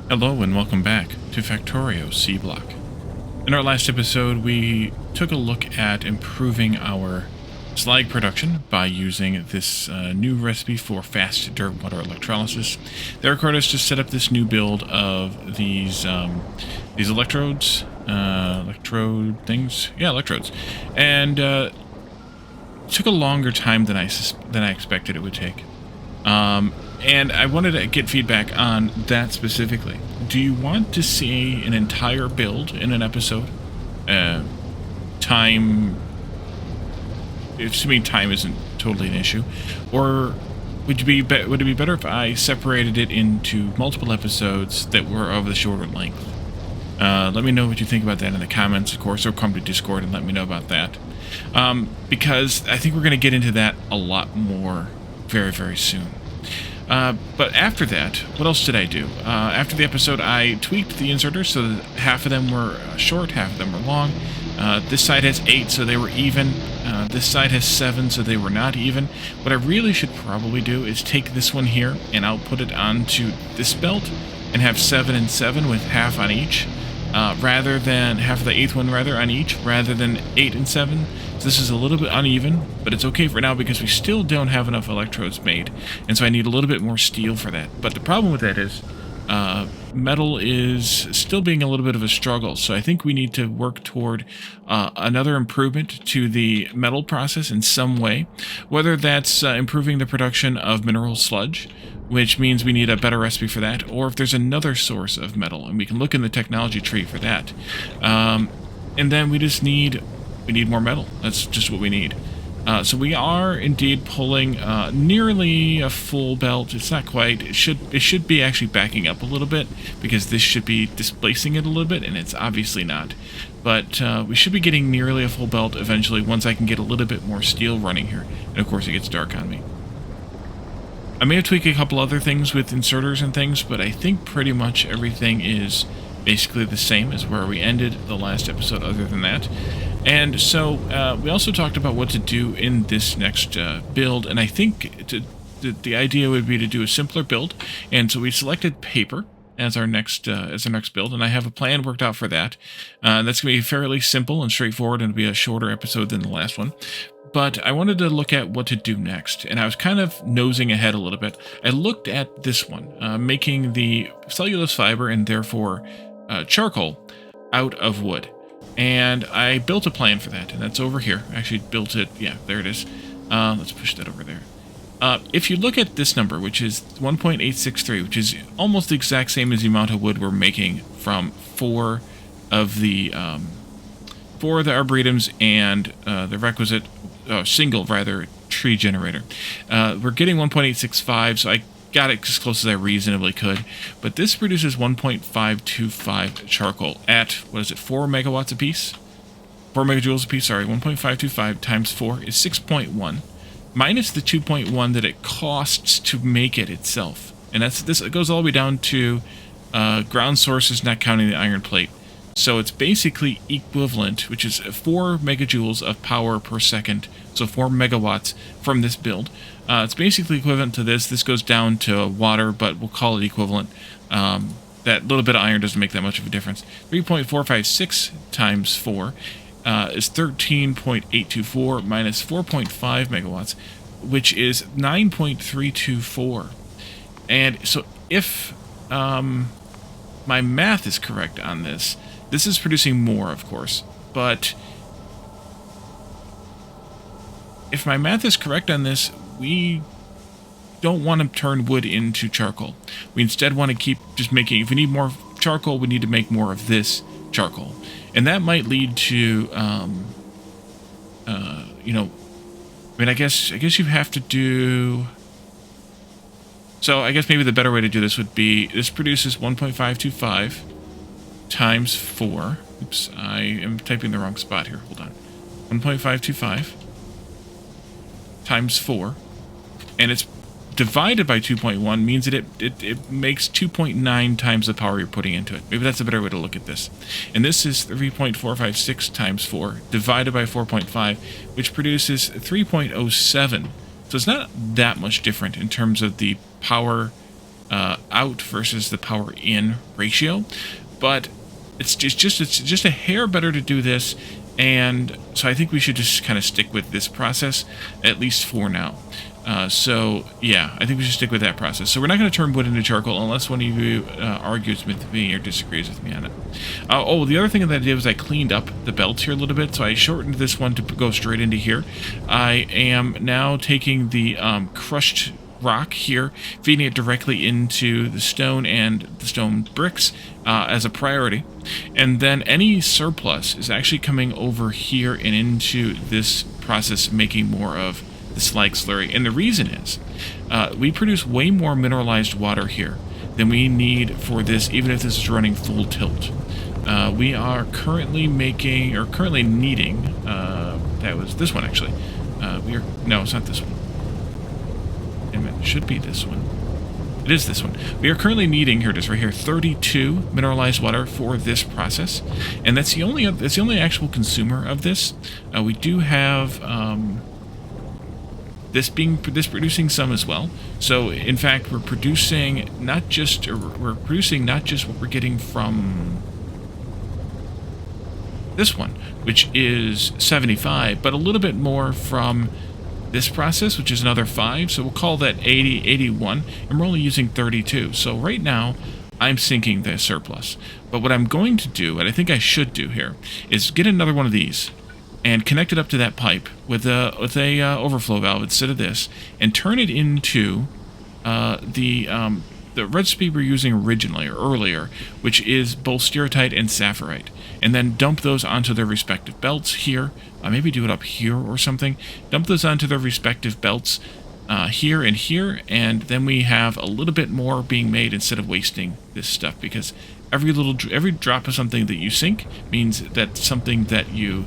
Hello and welcome back to Factorio C Block. In our last episode, we took a look at improving our slag production by using this new recipe for fast dirt water electrolysis. That required us to set up this new build of these electrodes, electrode things, yeah, electrodes, and it took a longer time than I expected it would take. And I wanted to get feedback on that specifically. Do you want to see an entire build in an episode? Time, assuming time isn't totally an issue, or would it be better if I separated it into multiple episodes that were of the shorter length? Let me know what you think about that in the comments, of course, or come to Discord and let me know about that. Because I think we're going to get into that a lot more very, very soon. But after that, what else did I do? After the episode, I tweaked the inserters so that half of them were short, half of them were long. This side has 8, so they were even. This side has 7, so they were not even. What I really should probably do is take this one here, and I'll put it onto this belt, and have 7 and 7 with half on each, rather than half of the 8th one on each, rather than 8 and 7. So this is a little bit uneven, but it's okay for now because we still don't have enough electrodes made, and so I need a little bit more steel for that. But the problem with that is metal is still being a little bit of a struggle, so I think we need to work toward another improvement to the metal process in some way, whether that's improving the production of mineral sludge, which means we need a better recipe for that, or if there's another source of metal, and we can look in the technology tree for that. And then we just need more metal. That's just what we need. So we are indeed pulling nearly a full belt. It's not quite. It should be actually backing up a little bit because this should be displacing it a little bit, and it's obviously not. But we should be getting nearly a full belt eventually once I can get a little bit more steel running here. And of course it gets dark on me. I may have tweaked a couple other things with inserters and things, but I think pretty much everything is basically the same as where we ended the last episode other than that. And so we also talked about what to do in this next build, and I think the idea would be to do a simpler build. And so we selected paper as our next build, and I have a plan worked out for that. That's going to be fairly simple and straightforward, and it'll be a shorter episode than the last one. But I wanted to look at what to do next, and I was kind of nosing ahead a little bit. I looked at this one, making the cellulose fiber and therefore charcoal out of wood. And I built a plan for that, and that's over here. I actually built it. Yeah, there it is. Let's push that over there. If you look at this number, which is 1.863, which is almost the exact same as the amount of wood we're making from four of the arboretums and the requisite single tree generator. We're getting 1.865, so I got it as close as I reasonably could, but this produces 1.525 charcoal at, what is it, 4 megawatts a piece? 4 megajoules a piece, sorry, 1.525 times 4 is 6.1, minus the 2.1 that it costs to make it itself. And it goes all the way down to ground sources, not counting the iron plate. So it's basically equivalent, which is 4 megajoules of power per second, so 4 megawatts from this build. It's basically equivalent to this. This goes down to water, but we'll call it equivalent. That little bit of iron doesn't make that much of a difference. 3.456 times 4 is 13.824 minus 4.5 megawatts, which is 9.324. And so if my math is correct on this, this is producing more, of course, but if my math is correct on this, we don't want to turn wood into charcoal. We instead want to keep just making, if we need more charcoal, we need to make more of this charcoal. And that might lead to, I guess you have to do, so I guess maybe the better way to do this would be, this produces 1.525 times 4. Oops, I am typing the wrong spot here. Hold on. 1.525 times 4. And it's divided by 2.1 means that it makes 2.9 times the power you're putting into it. Maybe that's a better way to look at this. And this is 3.456 times 4 divided by 4.5, which produces 3.07. So it's not that much different in terms of the power out versus the power in ratio, but it's just a hair better to do this, and so I think we should just kind of stick with this process at least for now. So yeah, I think we should stick with that process. So we're not going to turn wood into charcoal unless one of you argues with me or disagrees with me on it. Oh, the other thing that I did was I cleaned up the belts here a little bit. So I shortened this one to go straight into here. I am now taking the crushed rock here, feeding it directly into the stone and the stone bricks as a priority. And then any surplus is actually coming over here and into this process, making more of the slag slurry. And the reason is we produce way more mineralized water here than we need for this, even if this is running full tilt. We are currently making, or currently needing, that was this one actually. No, it's not this one. It should be this one. It is this one. We are currently needing, here it is right here, 32 mineralized water for this process, and that's the only actual consumer of this. We do have this producing some as well. So in fact, we're producing not just what we're getting from this one, which is 75, but a little bit more from this process, which is another 5, so we'll call that 80, 81, and we're only using 32. So right now, I'm sinking the surplus. But what I'm going to do, what I think I should do here, is get another one of these and connect it up to that pipe with a overflow valve instead of this, and turn it into the recipe we're using originally or earlier, which is both stereotyte and sapphirite, and then dump those onto their respective belts here. Maybe do it up here or something. Dump those onto their respective belts here and here, and then we have a little bit more being made instead of wasting this stuff, because every drop of something that you sink means that something that you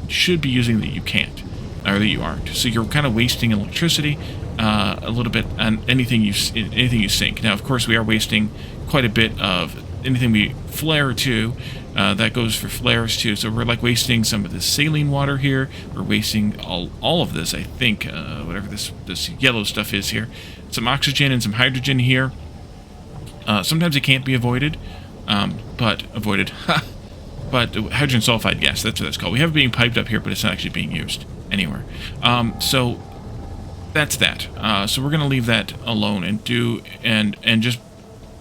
should be using that you can't, or that you aren't. So you're kind of wasting electricity a little bit on anything you sink. Now, of course, we are wasting quite a bit of anything we flare to. That goes for flares too. So we're like wasting some of this saline water here. We're wasting all of this, I think, whatever this yellow stuff is here. Some oxygen and some hydrogen here. Sometimes it can't be avoided, but hydrogen sulfide gas, that's what that's called. We have it being piped up here, but it's not actually being used anywhere. So that's that. So we're going to leave that alone and just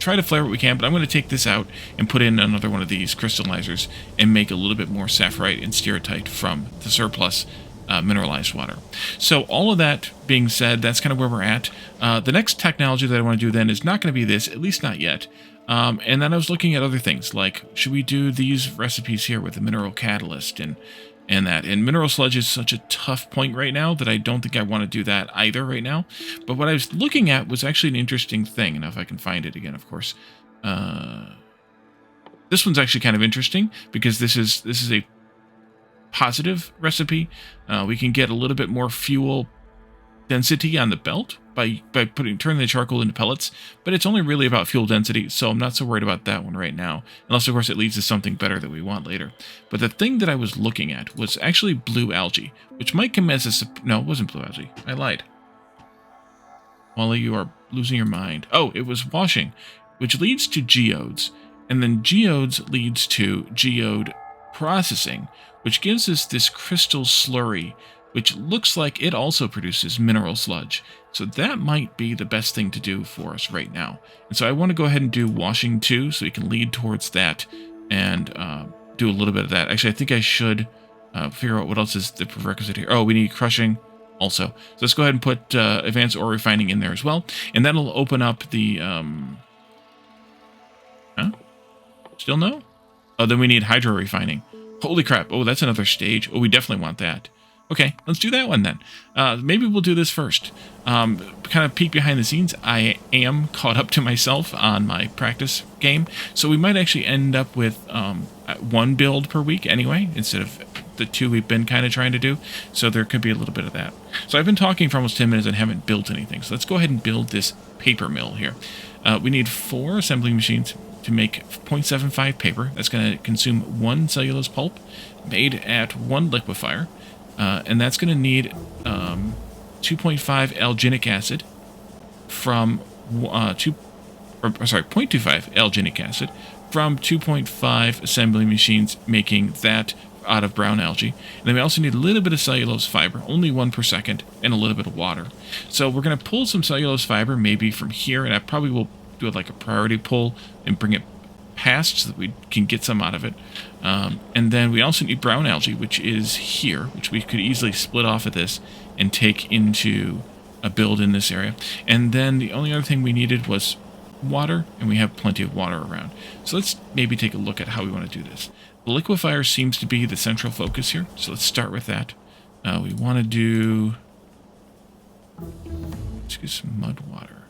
try to flare what we can, but I'm going to take this out and put in another one of these crystallizers and make a little bit more sapphirite and stereotyte from the surplus mineralized water. So all of that being said, that's kind of where we're at. The next technology that I want to do then is not going to be this, at least not yet. And then I was looking at other things, like should we do these recipes here with the mineral catalyst and that. And mineral sludge is such a tough point right now that I don't think I want to do that either right now. But what I was looking at was actually an interesting thing. And if I can find it again, of course. This one's actually kind of interesting because this is a positive recipe. We can get a little bit more fuel density on the belt by turning the charcoal into pellets, but it's only really about fuel density, so I'm not so worried about that one right now, unless of course it leads to something better that we want later. But the thing that I was looking at was actually blue algae, which might come as a no, it wasn't blue algae. I lied. Wally, you are losing your mind. Oh, it was washing, which leads to geodes, and then geodes leads to geode processing, which gives us this crystal slurry, which looks like it also produces mineral sludge. So that might be the best thing to do for us right now. And so I want to go ahead and do washing too, so we can lead towards that and do a little bit of that. Actually, I think I should figure out what else is the prerequisite here. Oh, we need crushing also. So let's go ahead and put advanced ore refining in there as well. And that'll open up the... Huh? Still no? Oh, then we need hydro refining. Holy crap. Oh, that's another stage. Oh, we definitely want that. Okay, let's do that one then. Maybe we'll do this first. Kind of peek behind the scenes. I am caught up to myself on my practice game, so we might actually end up with one build per week anyway, instead of the 2 we've been kind of trying to do. So there could be a little bit of that. So I've been talking for almost 10 minutes and haven't built anything. So let's go ahead and build this paper mill here. We need 4 assembling machines to make 0.75 paper. That's going to consume 1 cellulose pulp made at 1 liquefier. And that's going to need 2.5 alginic acid from or sorry, 0.25 alginic acid from 2.5 assembly machines making that out of brown algae. And then we also need a little bit of cellulose fiber, only 1 per second, and a little bit of water. So we're going to pull some cellulose fiber maybe from here, and I probably will do it like a priority pull and bring it past so that we can get some out of it. And then we also need brown algae, which is here, which we could easily split off of this and take into a build in this area. And then the only other thing we needed was water, and we have plenty of water around. So let's maybe take a look at how we want to do this. The liquefier seems to be the central focus here, so let's start with that. We want to do... let's get some mud water.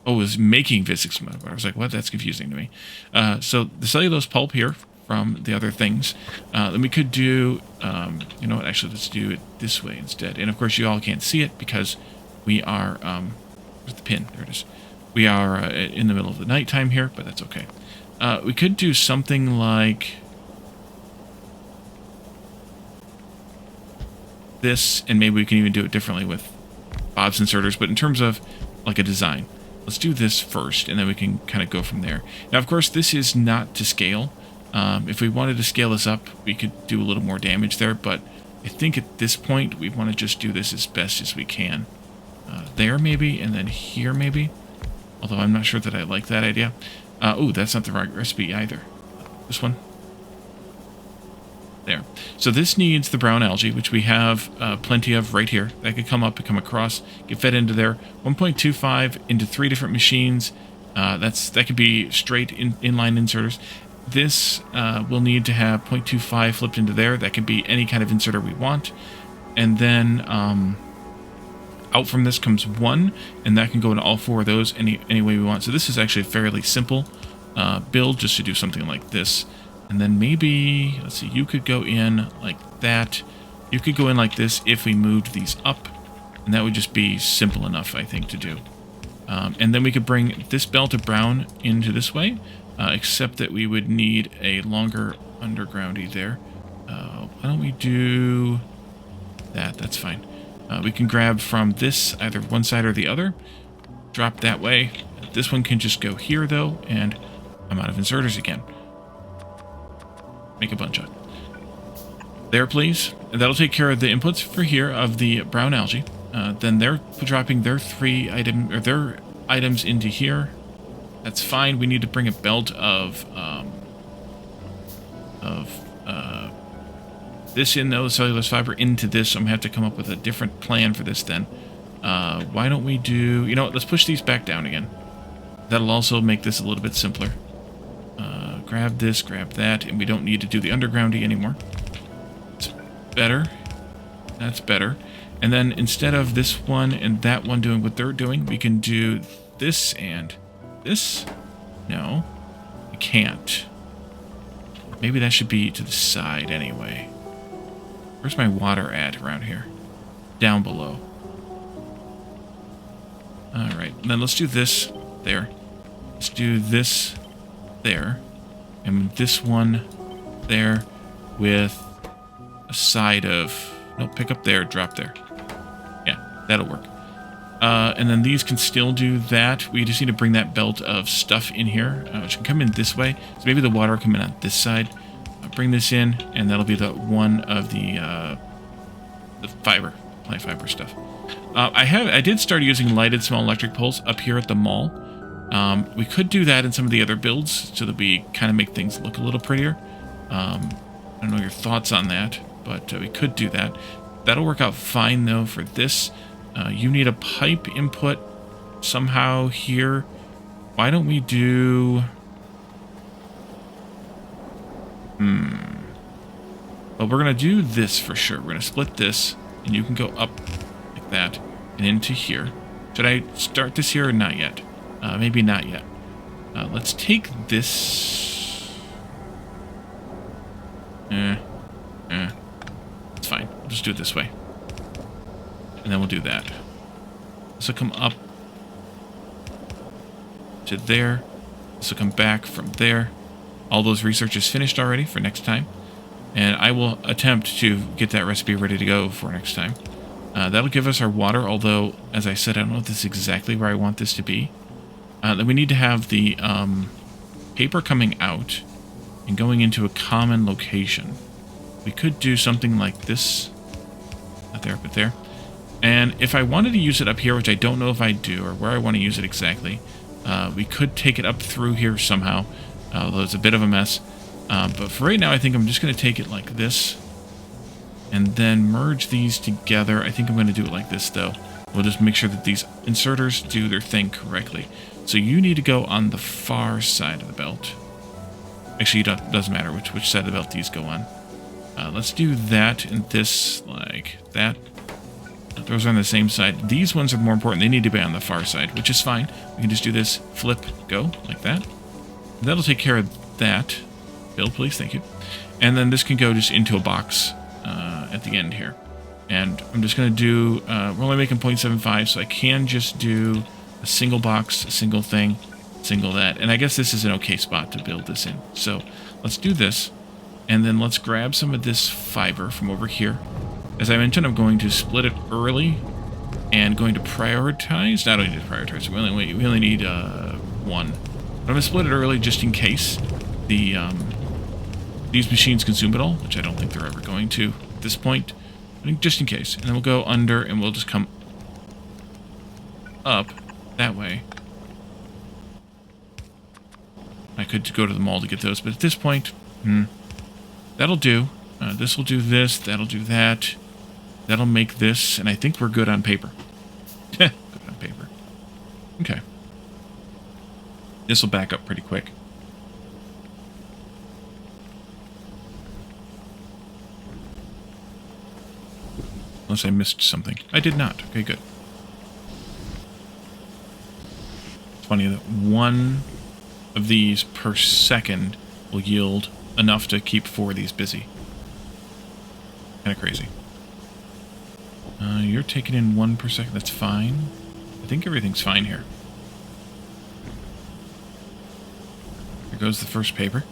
Oh, it was making physics mud water. I was like, what? That's confusing to me. So the cellulose pulp here from the other things. Then we could do... you know what? Actually, let's do it this way instead. And of course, you all can't see it because we are... where's the pin? There it is. We are in the middle of the nighttime here, but that's okay. We could do something like this, and maybe we can even do it differently with Bob's inserters, but in terms of like a design, let's do this first, and then we can kind of go from there. Now, of course, this is not to scale. If we wanted to scale this up, we could do a little more damage there, but I think at this point, we want to just do this as best as we can. There, maybe, and then here, maybe, although I'm not sure that I like that idea. Oh, that's not the right recipe either. This one. There. So this needs the brown algae, which we have plenty of right here. That could come up and come across, get fed into there. 1.25 into 3 different machines. That could be straight inline inserters. This will need to have 0.25 flipped into there. That could be any kind of inserter we want. And then out from this comes 1, and that can go into all 4 of those any way we want. So this is actually a fairly simple build, just to do something like this. And then maybe, let's see, you could go in like that. You could go in like this if we moved these up, and that would just be simple enough, I think, to do. And then we could bring this belt of brown into this way, except that we would need a longer undergroundy there. Why don't we do that? That's fine. We can grab from this, either one side or the other, drop that way. This one can just go here, though, and I'm out of inserters again. Make a bunch of. There, please. And that'll take care of the inputs for here of the brown algae. Then they're dropping their their items into here. That's fine. We need to bring a belt of this in, though, the cellulose fiber into this. So I'm going to have to come up with a different plan for this then. Why don't we do... you know what? Let's push these back down again. That'll also make this a little bit simpler. Grab this, grab that, and we don't need to do the undergroundy anymore. It's better. That's better. And then instead of this one and that one doing what they're doing, we can do this and this. No, we can't. Maybe that should be to the side anyway. Where's my water at around here? Down below. Alright, and then let's do this there. Let's do this there. And this one there with a side of... nope, pick up there, drop there. Yeah, that'll work. And then these can still do that. We just need to bring that belt of stuff in here, which can come in this way. So maybe the water will come in on this side. I'll bring this in, and that'll be the one of the fiber, plant fiber stuff. I did start using lighted small electric poles up here at the mall. We could do that in some of the other builds so that we kind of make things look a little prettier. I don't know your thoughts on that, but we could do that. That'll work out fine, though, for this. You need a pipe input somehow here. Why don't we do... Well, we're going to do this for sure. We're going to split this, and you can go up like that and into here. Should I start this here or not yet? Maybe not yet. Let's take this... It's fine. We'll just do it this way. And then we'll do that. This will come up to there. This will come back from there. All those research is finished already for next time. And I will attempt to get that recipe ready to go for next time. That'll give us our water, although, as I said, I don't know if this is exactly where I want this to be. Then we need to have the paper coming out and going into a common location. We could do something like this. Not there, but there. And if I wanted to use it up here, which I don't know if I do, or where I want to use it exactly, we could take it up through here somehow, although it's a bit of a mess. But for right now, I think I'm just going to take it like this, and then merge these together. I think I'm going to do it like this, though. We'll just make sure that these inserters do their thing correctly. So you need to go on the far side of the belt. Actually, it doesn't matter which side of the belt these go on. Let's do that and this like that. Those are on the same side. These ones are more important. They need to be on the far side, which is fine. We can just do this, flip, go, like that. That'll take care of that. Build, please, thank you. And then this can go just into a box at the end here. And I'm just going to do, we're only making 0.75, so I can just do a single box, a single thing, single that. And I guess this is an okay spot to build this in. So let's do this. And then let's grab some of this fiber from over here. As I mentioned, I'm going to split it early and going to prioritize. Not only need to prioritize, we only need one. But I'm going to split it early just in case these machines consume it all, which I don't think they're ever going to at this point. I think just in case. And then we'll go under and we'll just come up that way. I could go to the mall to get those, but at this point, that'll do. This will do this, that'll do that. That'll make this, and I think we're good on paper. Good on paper. Okay. This will back up pretty quick. Unless I missed something. I did not. Okay, good. It's funny that one of these per second will yield enough to keep 4 of these busy. Kind of crazy. You're taking in 1 per second. That's fine. I think everything's fine here. Here goes the first paper.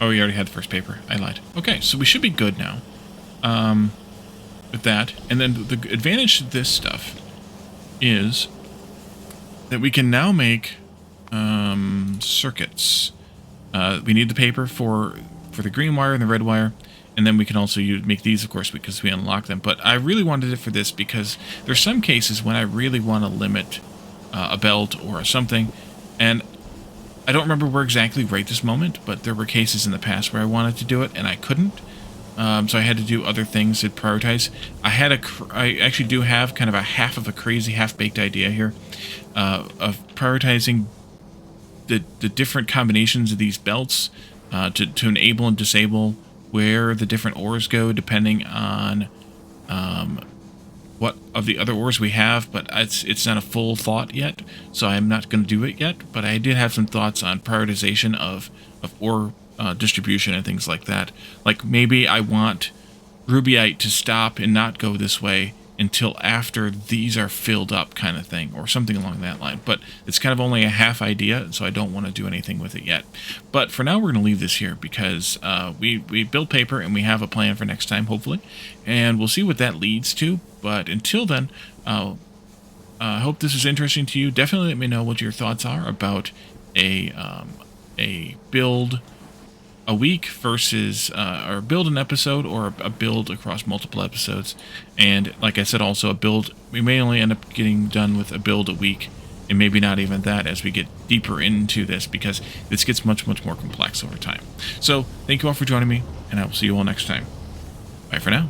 Oh, we already had the first paper. I lied. Okay, so we should be good now. With that. And then the advantage to this stuff is that we can now make circuits. We need the paper for the green wire and the red wire. And then we can also make these, of course, because we unlock them. But I really wanted it for this because there's some cases when I really want to limit a belt or something. And I don't remember where exactly right this moment, but there were cases in the past where I wanted to do it and I couldn't. So I had to do other things to prioritize. I actually do have kind of a half of a crazy, half-baked idea here of prioritizing the different combinations of these belts to enable and disable where the different ores go depending on what of the other ores we have, but it's not a full thought yet, so I'm not going to do it yet, but I did have some thoughts on prioritization of ore distribution and things like that. Like maybe I want rubyite to stop and not go this way until after these are filled up kind of thing, or something along that line. But it's kind of only a half idea, so I don't want to do anything with it yet. But for now, we're going to leave this here because we built paper and we have a plan for next time, hopefully. And we'll see what that leads to. But until then, I hope this is interesting to you. Definitely let me know what your thoughts are about a build a week versus or build an episode or a build across multiple episodes. And like I said, also a build, we may only end up getting done with a build a week, and maybe not even that as we get deeper into this, because this gets much more complex over time. So thank you all for joining me, and I will see you all next time. Bye for now.